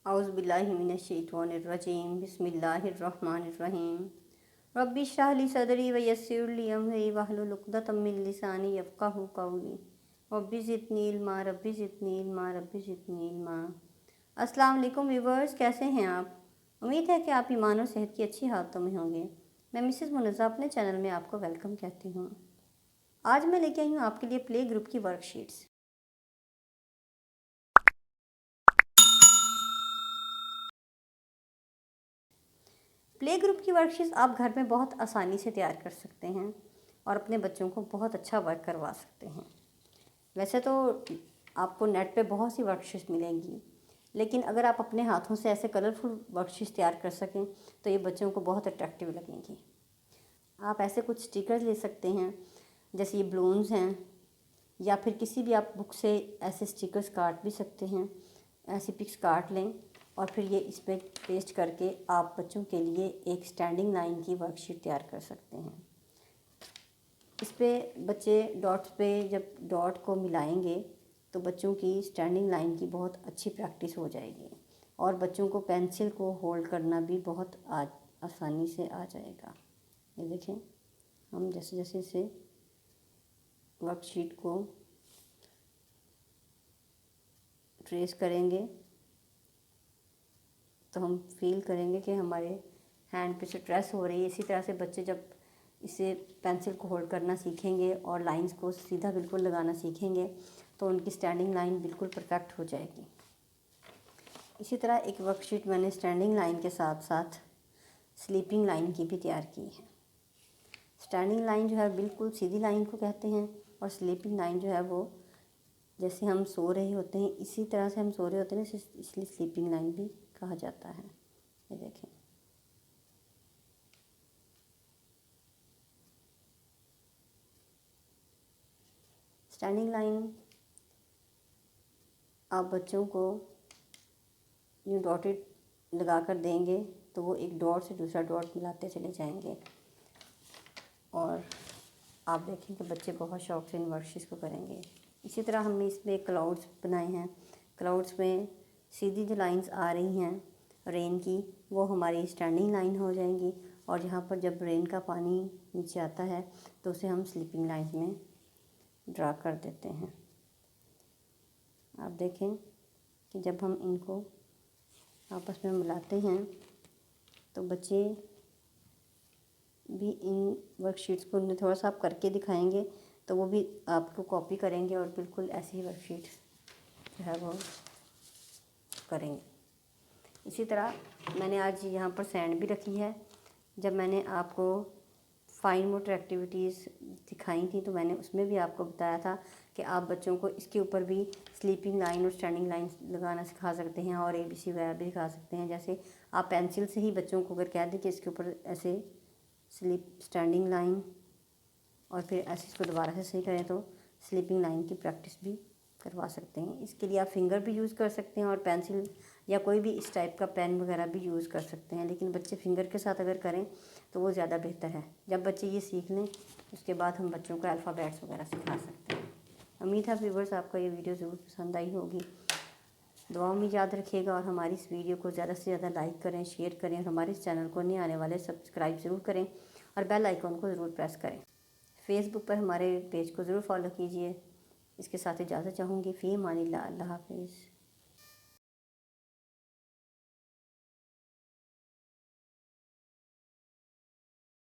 औज़ुबिल्लाहिमिनश्शैतानिर्रजीम बिस्मिल्लाहिर्रहमानिर्रहीम रब्बि इश्रह ली सदरी व यस्सिर ली अमरी वहलुल उक़दतम मिन लिसानी यफ़क़हू क़ौली रब्बि ज़िदनी इल्मा रब्बि ज़िदनी इल्मा रब्बि ज़िदनी इल्मा। अस्सलाम वालेकुम व्यूअर्स, कैसे हैं आप? उम्मीद है कि आप ईमान और सेहत की अच्छी हालतों में होंगे। मैं मिसेस मुनज़्ज़ा अपने चैनल में आपको वेलकम कहती हूँ। आज मैं लेके आई हूँ आपके लिए प्ले ग्रुप की वर्कशीट्स। प्ले ग्रुप की वर्कशीट्स आप घर में बहुत आसानी से तैयार कर सकते हैं और अपने बच्चों को बहुत अच्छा वर्क करवा सकते हैं। वैसे तो आपको नेट पे बहुत सी वर्कशीट्स मिलेंगी, लेकिन अगर आप अपने हाथों से ऐसे कलरफुल वर्कशीट्स तैयार कर सकें तो ये बच्चों को बहुत अट्रैक्टिव लगेंगी। आप ऐसे कुछ स्टिकर्स ले सकते हैं, जैसे ये बलून्स हैं, या फिर किसी भी आप बुक से ऐसे स्टिकर्स काट भी सकते हैं। ऐसी पिक्स काट लें और फिर ये इस पर पेस्ट करके आप बच्चों के लिए एक स्टैंडिंग लाइन की वर्कशीट तैयार कर सकते हैं। इस पे बच्चे डॉट्स पे जब डॉट को मिलाएंगे तो बच्चों की स्टैंडिंग लाइन की बहुत अच्छी प्रैक्टिस हो जाएगी और बच्चों को पेंसिल को होल्ड करना भी बहुत आसानी से आ जाएगा। ये देखें, हम जैसे जैसे इसे वर्कशीट को ट्रेस करेंगे तो हम फील करेंगे कि हमारे हैंड पे से ट्रेस हो रही है। इसी तरह से बच्चे जब इसे पेंसिल को होल्ड करना सीखेंगे और लाइंस को सीधा बिल्कुल लगाना सीखेंगे तो उनकी स्टैंडिंग लाइन बिल्कुल परफेक्ट हो जाएगी। इसी तरह एक वर्कशीट मैंने स्टैंडिंग लाइन के साथ साथ स्लीपिंग लाइन की भी तैयार की है। स्टैंडिंग लाइन जो है बिल्कुल सीधी लाइन को कहते हैं और स्लीपिंग लाइन जो है वो जैसे हम सो रहे होते हैं इसी तरह से हम सो रहे होते हैं, इसलिए स्लीपिंग लाइन भी कहा जाता है। ये देखें, स्टैंडिंग लाइन आप बच्चों को यूँ डॉटेड लगा कर देंगे तो वो एक डॉट से दूसरा डॉट मिलाते चले जाएंगे और आप देखें कि बच्चे बहुत शौक़ से इन वर्कशीट्स को करेंगे। इसी तरह हमने इसमें क्लाउड्स बनाए हैं। क्लाउड्स में सीधी जो लाइंस आ रही हैं रेन की वो हमारी स्टैंडिंग लाइन हो जाएंगी और यहाँ पर जब रेन का पानी नीचे आता है तो उसे हम स्लीपिंग लाइन में ड्रा कर देते हैं। आप देखें कि जब हम इनको आपस में मिलाते हैं तो बच्चे भी इन वर्कशीट्स को उन्हें थोड़ा सा आप करके दिखाएंगे तो वो भी आपको कॉपी करेंगे और बिल्कुल ऐसी ही वर्कशीट जो है वो करेंगे। इसी तरह मैंने आज यहाँ पर सैंड भी रखी है। जब मैंने आपको फाइन मोटर एक्टिविटीज़ दिखाई थी तो मैंने उसमें भी आपको बताया था कि आप बच्चों को इसके ऊपर भी स्लीपिंग लाइन और स्टैंडिंग लाइन लगाना सिखा सकते हैं और ABC वगैरह भी सिखा सकते हैं। जैसे आप पेंसिल से ही बच्चों को अगर कह दें कि इसके ऊपर ऐसे स्टैंडिंग लाइन और फिर ऐसे इसको दोबारा से सही करें तो स्लीपिंग लाइन की प्रैक्टिस भी करवा सकते हैं। इसके लिए आप फिंगर भी यूज़ कर सकते हैं और पेंसिल या कोई भी इस टाइप का पेन वगैरह भी यूज़ कर सकते हैं, लेकिन बच्चे फिंगर के साथ अगर करें तो वो ज़्यादा बेहतर है। जब बच्चे ये सीख लें उसके बाद हम बच्चों को अल्फ़ाबेट्स वगैरह सिखा सकते हैं। उम्मीद है व्यूअर्स आपको ये वीडियो ज़रूर पसंद आई होगी। दुआओं में याद रखिएगा और हमारी इस वीडियो को ज़्यादा से ज़्यादा लाइक करें, शेयर करें और हमारे इस चैनल को नए आने वाले सब्सक्राइब ज़रूर करें और बेल आइकॉन को ज़रूर प्रेस करें। फेसबुक पर हमारे पेज को ज़रूर फॉलो कीजिए। इसके साथ इजाज़त चाहूँगी। फ़ी अमानिल्लाह, अल्लाह हाफ़िज़।